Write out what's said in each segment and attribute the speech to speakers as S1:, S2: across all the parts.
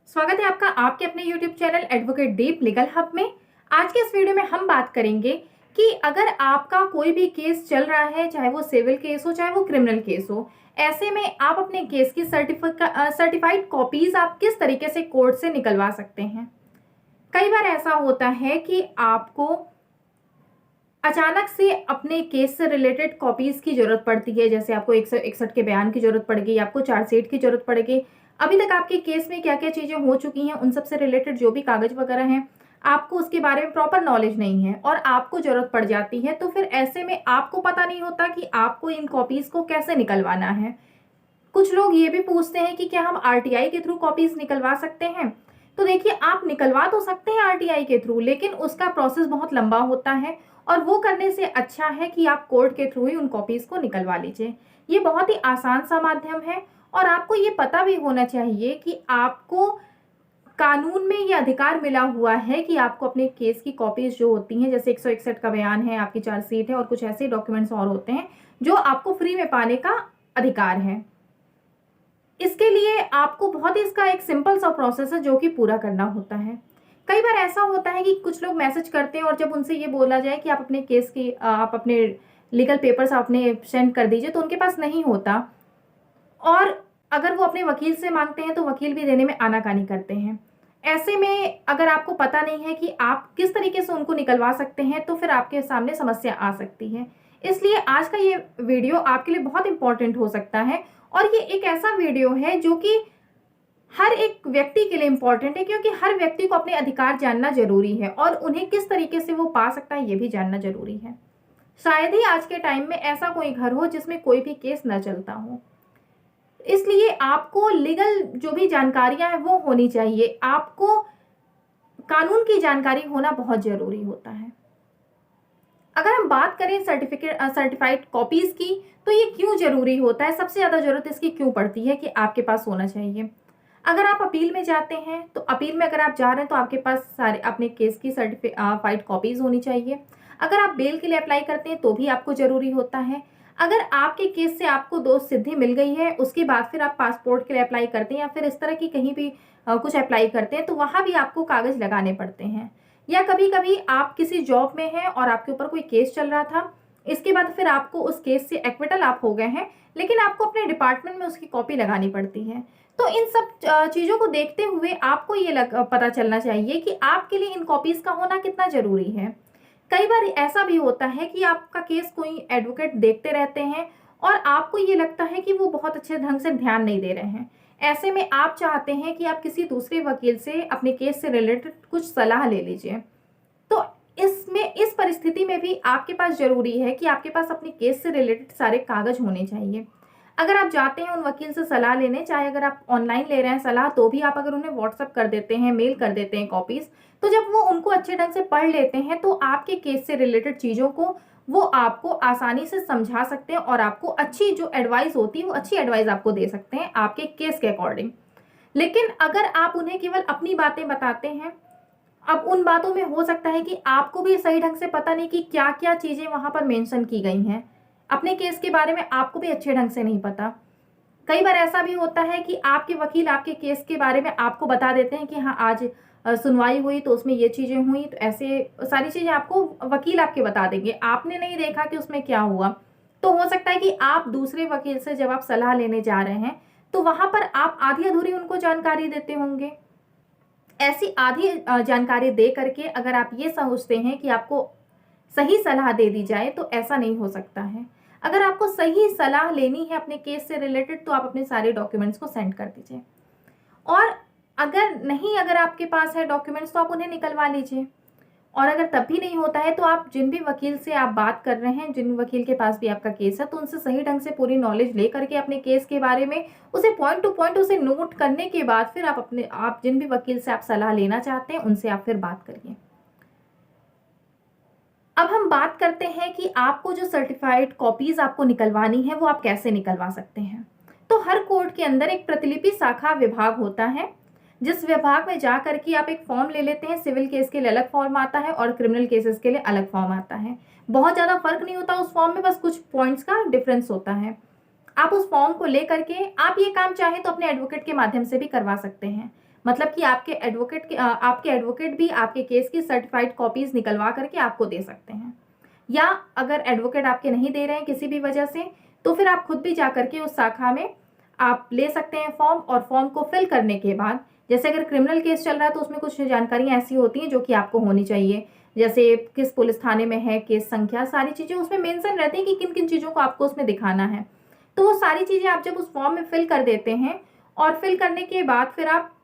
S1: स्वागत है आपका आपके अपने YouTube चैनल एडवोकेट दीप लीगल हब में। आज के इस वीडियो में हम बात करेंगे कि अगर आपका कोई भी केस चल रहा है, चाहे वो सिविल केस हो चाहे वो क्रिमिनल केस हो, ऐसे में आप अपने केस की सर्टिफाइड कॉपीज आप किस तरीके से कोर्ट से निकलवा सकते हैं। कई बार ऐसा होता है कि आपको अचानक से अपने केस से रिलेटेड कॉपीज की जरूरत पड़ती है, जैसे आपको 161 के बयान की जरूरत पड़ गई, आपको चार्जशीट की जरूरत पड़ गई। अभी तक आपके केस में क्या क्या चीजें हो चुकी हैं, उन सब से रिलेटेड जो भी कागज वगैरह हैं, आपको उसके बारे में प्रॉपर नॉलेज नहीं है और आपको जरूरत पड़ जाती है। तो फिर ऐसे में आपको पता नहीं होता कि आपको इन कॉपीज को कैसे निकलवाना है। कुछ लोग ये भी पूछते हैं कि क्या हम आरटीआई के थ्रू कॉपीज निकलवा सकते हैं। तो देखिए, आप निकलवा तो सकते हैं आरटीआई के थ्रू, लेकिन उसका प्रोसेस बहुत लंबा होता है और वो करने से अच्छा है कि आप कोर्ट के थ्रू ही उन कॉपीज को निकलवा लीजिए। ये बहुत ही आसान सा माध्यम है और आपको ये पता भी होना चाहिए कि आपको कानून में ये अधिकार मिला हुआ है कि आपको अपने केस की कॉपीज जो होती हैं, जैसे 161 का बयान है, आपकी चार्जशीट है और कुछ ऐसे डॉक्यूमेंट्स और होते हैं जो आपको फ्री में पाने का अधिकार है। इसके लिए आपको बहुत ही इसका एक सिंपल सा प्रोसेस है जो कि पूरा करना होता है। कई बार ऐसा होता है कि कुछ लोग मैसेज करते हैं और जब उनसे ये बोला जाए कि आप अपने केस की आप अपने लीगल पेपर्स अपने सेंड कर दीजिए, तो उनके पास नहीं होता और अगर वो अपने वकील से मांगते हैं तो वकील भी देने में आनाकानी करते हैं। ऐसे में अगर आपको पता नहीं है कि आप किस तरीके से उनको निकलवा सकते हैं, तो फिर आपके सामने समस्या आ सकती है। इसलिए आज का ये वीडियो आपके लिए बहुत इंपॉर्टेंट हो सकता है और ये एक ऐसा वीडियो है जो कि हर एक व्यक्ति के लिए इंपॉर्टेंट है, क्योंकि हर व्यक्ति को अपने अधिकार जानना जरूरी है और उन्हें किस तरीके से वो पा सकता है ये भी जानना जरूरी है। शायद ही आज के टाइम में ऐसा कोई घर हो जिसमें कोई भी केस न चलता हो। इसलिए आपको लीगल जो भी जानकारियां हैं वो होनी चाहिए। आपको कानून की जानकारी होना बहुत जरूरी होता है। अगर हम बात करें सर्टिफाइड कॉपीज की, तो ये क्यों जरूरी होता है, सबसे ज्यादा जरूरत इसकी क्यों पड़ती है कि आपके पास होना चाहिए। अगर आप अपील में जाते हैं तो अपील में अगर आप जा रहे हैं तो आपके पास सारे अपने केस की सर्टिफाइड कॉपीज होनी चाहिए। अगर आप बेल के लिए अप्लाई करते हैं तो भी आपको जरूरी होता है। अगर आपके केस से आपको दोष सिद्धि मिल गई है, उसके बाद फिर आप पासपोर्ट के लिए अप्लाई करते हैं या फिर इस तरह की कहीं भी कुछ अप्लाई करते हैं, तो वहां भी आपको कागज लगाने पड़ते हैं। या कभी कभी आप किसी जॉब में हैं और आपके ऊपर कोई केस चल रहा था, इसके बाद फिर आपको उस केस से एक्विटल आप हो गए हैं, लेकिन आपको अपने डिपार्टमेंट में उसकी कॉपी लगानी पड़ती है। तो इन सब चीजों को देखते हुए आपको ये पता चलना चाहिए कि आपके लिए इन कॉपीज का होना कितना जरूरी है। कई बार ऐसा भी होता है कि आपका केस कोई एडवोकेट देखते रहते हैं और आपको ये लगता है कि वो बहुत अच्छे ढंग से ध्यान नहीं दे रहे हैं। ऐसे में आप चाहते हैं कि आप किसी दूसरे वकील से अपने केस से रिलेटेड कुछ सलाह ले लीजिए। तो इसमें इस परिस्थिति में भी आपके पास जरूरी है कि आपके पास अपने केस से रिलेटेड सारे कागज होने चाहिए। अगर आप जाते हैं उन वकील से सलाह लेने, चाहे अगर आप ऑनलाइन ले रहे हैं सलाह, तो भी आप अगर उन्हें व्हाट्सअप कर देते हैं, मेल कर देते हैं कॉपीज, तो जब वो उनको अच्छे ढंग से पढ़ लेते हैं तो आपके केस से रिलेटेड चीजों को वो आपको आसानी से समझा सकते हैं और आपको अच्छी जो एडवाइस होती है वो अच्छी एडवाइस आपको दे सकते हैं आपके केस के अकॉर्डिंग। लेकिन अगर आप उन्हें केवल अपनी बातें बताते हैं, अब उन बातों में हो सकता है कि आपको भी सही ढंग से पता नहीं कि क्या क्या चीजें वहां पर मेंशन की गई हैं, अपने केस के बारे में आपको भी अच्छे ढंग से नहीं पता। कई बार ऐसा भी होता है कि आपके वकील आपके केस के बारे में आपको बता देते हैं कि हाँ, आज सुनवाई हुई तो उसमें ये चीजें हुई, तो ऐसे सारी चीजें आपको वकील आपके बता देंगे, आपने नहीं देखा कि उसमें क्या हुआ। तो हो सकता है कि आप दूसरे वकील से जब आप सलाह लेने जा रहे हैं तो वहां पर आप आधी अधूरी उनको जानकारी देते होंगे। ऐसी आधी जानकारी दे करके अगर आप ये सोचते हैं कि आपको सही सलाह दे दी जाए, तो ऐसा नहीं हो सकता है। अगर आपको सही सलाह लेनी है अपने केस से रिलेटेड, तो आप अपने सारे डॉक्यूमेंट्स को सेंड कर दीजिए। और अगर आपके पास है डॉक्यूमेंट्स, तो आप उन्हें निकलवा लीजिए। और अगर तब भी नहीं होता है तो आप जिन भी वकील से आप बात कर रहे हैं, जिन वकील के पास भी आपका केस है, तो उनसे सही ढंग से पूरी नॉलेज ले करके अपने केस के बारे में उसे पॉइंट टू पॉइंट उसे नोट करने के बाद फिर आप जिन भी वकील से आप सलाह लेना चाहते हैं उनसे आप फिर बात करिए। अब हम बात करते हैं कि आपको जो सर्टिफाइड कॉपीज आपको निकलवानी है वो आप कैसे निकलवा सकते हैं। तो हर कोर्ट के अंदर एक प्रतिलिपि शाखा विभाग होता है, जिस विभाग में जा करके आप एक फॉर्म ले लेते हैं। सिविल केस के लिए अलग फॉर्म आता है और क्रिमिनल केसेस के लिए अलग फॉर्म आता है। बहुत ज्यादा फर्क नहीं होता उस फॉर्म में, बस कुछ पॉइंट्स का डिफरेंस होता है। आप उस फॉर्म को ले करके आप ये काम चाहे तो अपने एडवोकेट के माध्यम से भी करवा सकते हैं। मतलब कि आपके एडवोकेट भी आपके केस की सर्टिफाइड कॉपीज निकलवा करके आपको दे सकते हैं। या अगर एडवोकेट आपके नहीं दे रहे हैं किसी भी वजह से, तो फिर आप खुद भी जा करके उस शाखा में आप ले सकते हैं फॉर्म, और फॉर्म को फिल करने के बाद, जैसे अगर क्रिमिनल केस चल रहा है तो उसमें कुछ जानकारियां ऐसी होती हैं जो कि आपको होनी चाहिए, जैसे किस पुलिस थाने में है, केस संख्या, सारी चीजें उसमें मेंशन रहती हैं कि किन किन चीजों को आपको उसमें दिखाना है। तो वो सारी चीजें आप जब उस फॉर्म में फिल कर देते हैं, और फिल करने के बाद फिर आप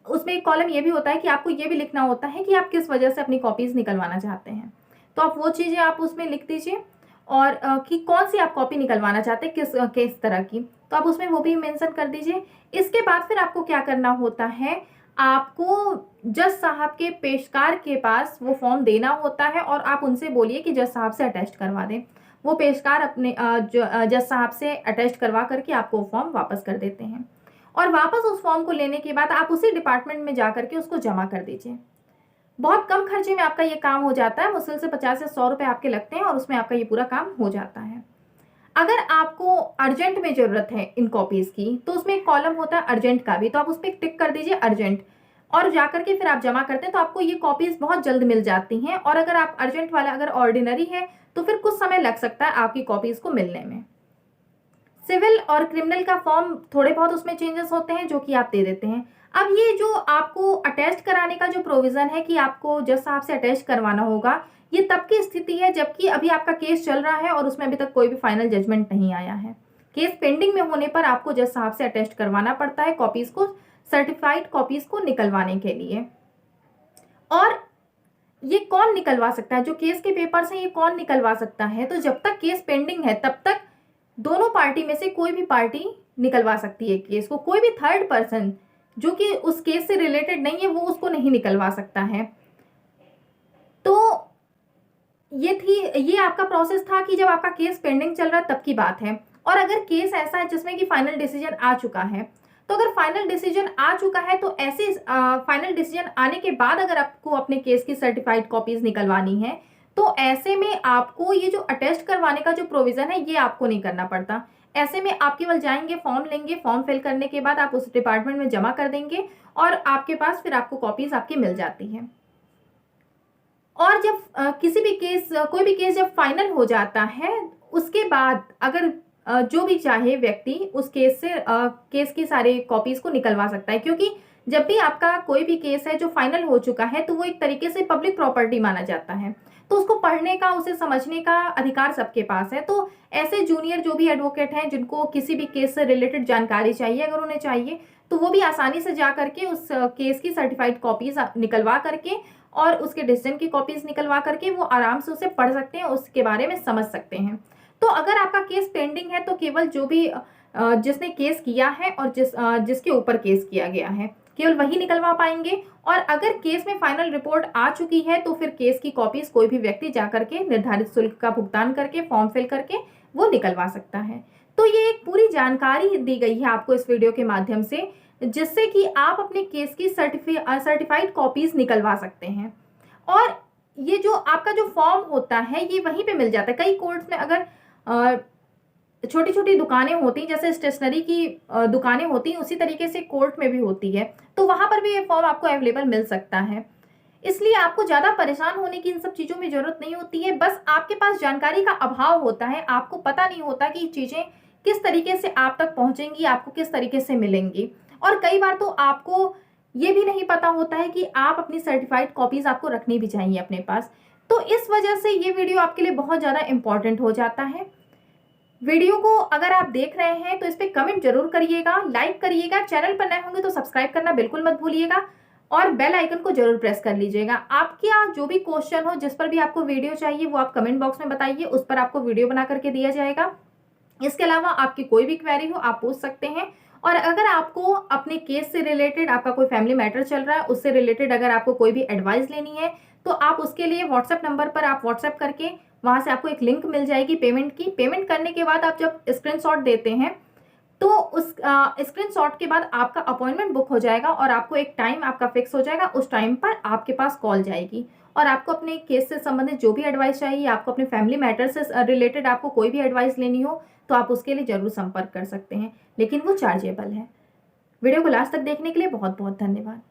S1: उसमें एक कॉलम ये भी होता है कि आपको ये भी लिखना होता है कि आप किस वजह से अपनी कॉपीज निकलवाना चाहते हैं। तो आप वो चीजें आप उसमें लिख दीजिए, और कि कौन सी आप कॉपी निकलवाना चाहते हैं, किस तरह की, तो आप उसमें वो भी मेंशन कर दीजिए। इसके बाद फिर आपको क्या करना होता है, आपको जज साहब के पेशकार के पास वो फॉर्म देना होता है, और आप उनसे बोलिए कि जज साहब से अटेस्ट करवा दें। वो पेशकार अपने जज साहब से अटेस्ट करवा करके आपको वो फॉर्म वापस कर देते हैं, और वापस उस फॉर्म को लेने के बाद आप उसी डिपार्टमेंट में जा करके उसको जमा कर दीजिए। बहुत कम खर्चे में आपका ये काम हो जाता है, मुश्किल से 50 से 100 रुपए आपके लगते हैं और उसमें आपका ये पूरा काम हो जाता है। अगर आपको अर्जेंट में जरूरत है इन कॉपीज की, तो उसमें एक कॉलम होता है अर्जेंट का भी, तो आप उस पर टिक कर दीजिए अर्जेंट, और जाकर के फिर आप जमा करते हैं तो आपको ये कॉपीज बहुत जल्द मिल जाती हैं। और अगर आप अर्जेंट वाला अगर ऑर्डिनरी है तो फिर कुछ समय लग सकता है आपकी कॉपीज को मिलने में। सिविल और क्रिमिनल का फॉर्म थोड़े बहुत उसमें चेंजेस होते हैं जो कि आप दे देते हैं। अब ये जो आपको अटैच कराने का जो प्रोविजन है कि आपको जज साहब से अटैच करवाना होगा, ये तब की स्थिति है जबकि अभी आपका केस चल रहा है और उसमें अभी तक कोई भी फाइनल जजमेंट नहीं आया है। केस पेंडिंग में होने पर आपको जज साहब से अटैच करवाना पड़ता है कॉपीज को, सर्टिफाइड कॉपीज को निकलवाने के लिए। और ये कौन निकलवा सकता है, जो केस के पेपर्स हैं ये कौन निकलवा सकता है, तो जब तक केस पेंडिंग है तब तक दोनों पार्टी में से कोई भी पार्टी निकलवा सकती है केस को। कोई भी थर्ड पर्सन जो कि उस केस से रिलेटेड नहीं है वो उसको नहीं निकलवा सकता है। तो ये आपका प्रोसेस था कि जब आपका केस पेंडिंग चल रहा है तब की बात है। और अगर केस ऐसा है जिसमें कि फाइनल डिसीजन आ चुका है, तो अगर फाइनल डिसीजन आ चुका है तो ऐसे फाइनल डिसीजन आने के बाद अगर आपको अपने केस की सर्टिफाइड कॉपीज निकलवानी है, तो ऐसे में आपको ये जो अटेस्ट करवाने का जो प्रोविजन है ये आपको नहीं करना पड़ता। ऐसे में आप केवल जाएंगे, फॉर्म लेंगे, फॉर्म फिल करने के बाद आप उस डिपार्टमेंट में जमा कर देंगे और आपके पास फिर आपको कॉपीज आपकी मिल जाती हैं। और जब कोई भी केस जब फाइनल हो जाता है, उसके बाद अगर जो भी चाहे व्यक्ति उस केस की सारे कॉपीज को निकलवा सकता है, क्योंकि जब भी आपका कोई भी केस है जो फाइनल हो चुका है तो वो एक तरीके से पब्लिक प्रॉपर्टी माना जाता है, तो उसको पढ़ने का, उसे समझने का अधिकार सबके पास है। तो ऐसे जूनियर जो भी एडवोकेट हैं जिनको किसी भी केस से रिलेटेड जानकारी चाहिए, अगर उन्हें चाहिए, तो वो भी आसानी से जा करके उस केस की सर्टिफाइड कॉपीज निकलवा करके और उसके डिसीजन की कॉपीज निकलवा करके वो आराम से उसे पढ़ सकते हैं, उसके बारे में समझ सकते हैं। तो अगर आपका केस पेंडिंग है तो केवल जो भी जिसने केस किया है और जिसके ऊपर केस किया गया है केवल वही निकलवा पाएंगे। और अगर केस में फाइनल रिपोर्ट आ चुकी है तो फिर केस की कॉपीज कोई भी व्यक्ति जा करके निर्धारित शुल्क का भुगतान करके फॉर्म फिल करके वो निकलवा सकता है। तो ये एक पूरी जानकारी दी गई है आपको इस वीडियो के माध्यम से, जिससे कि आप अपने केस की सर्टिफाइड कॉपीज निकलवा सकते हैं। और ये जो आपका जो फॉर्म होता है ये वहीं पे मिल जाता है। कई कोर्ट्स में अगर छोटी छोटी दुकानें होती हैं, जैसे स्टेशनरी की दुकानें होती हैं, उसी तरीके से कोर्ट में भी होती है, तो वहां पर भी ये फॉर्म आपको अवेलेबल मिल सकता है। इसलिए आपको ज्यादा परेशान होने की इन सब चीजों में जरूरत नहीं होती है। बस आपके पास जानकारी का अभाव होता है, आपको पता नहीं होता कि चीजें किस तरीके से आप तक पहुंचेंगी, आपको किस तरीके से मिलेंगी। और कई बार तो आपको ये भी नहीं पता होता है कि आप अपनी सर्टिफाइड कॉपीज आपको रखनी भी चाहिए अपने पास। तो इस वजह से ये वीडियो आपके लिए बहुत ज्यादा इंपॉर्टेंट हो जाता है। वीडियो को अगर आप देख रहे हैं तो इस पे कमेंट जरूर करिएगा, लाइक करिएगा, चैनल पर नए होंगे तो सब्सक्राइब करना बिल्कुल मत भूलिएगा और बेल आइकन को जरूर प्रेस कर लीजिएगा। आपका जो भी क्वेश्चन हो, जिस पर भी आपको वीडियो चाहिए, वो आप कमेंट बॉक्स में बताइए, उस पर आपको वीडियो बना करके दिया जाएगा। इसके अलावा आपकी कोई भी क्वेरी हो आप पूछ सकते हैं। और अगर आपको अपने केस से रिलेटेड, आपका कोई फैमिली मैटर चल रहा है, उससे रिलेटेड अगर आपको कोई भी एडवाइस लेनी है तो आप उसके लिए व्हाट्सएप नंबर पर आप व्हाट्सएप करके वहां से आपको एक लिंक मिल जाएगी पेमेंट की। पेमेंट करने के बाद आप जब स्क्रीनशॉट देते हैं तो उस स्क्रीनशॉट के बाद आपका अपॉइंटमेंट बुक हो जाएगा और आपको एक टाइम आपका फिक्स हो जाएगा। उस टाइम पर आपके पास कॉल जाएगी और आपको अपने केस से संबंधित जो भी एडवाइस चाहिए, आपको अपने फैमिली मैटर से रिलेटेड आपको कोई भी एडवाइस लेनी हो तो आप उसके लिए जरूर संपर्क कर सकते हैं, लेकिन वो चार्जेबल है। वीडियो को लास्ट तक देखने के लिए बहुत बहुत धन्यवाद।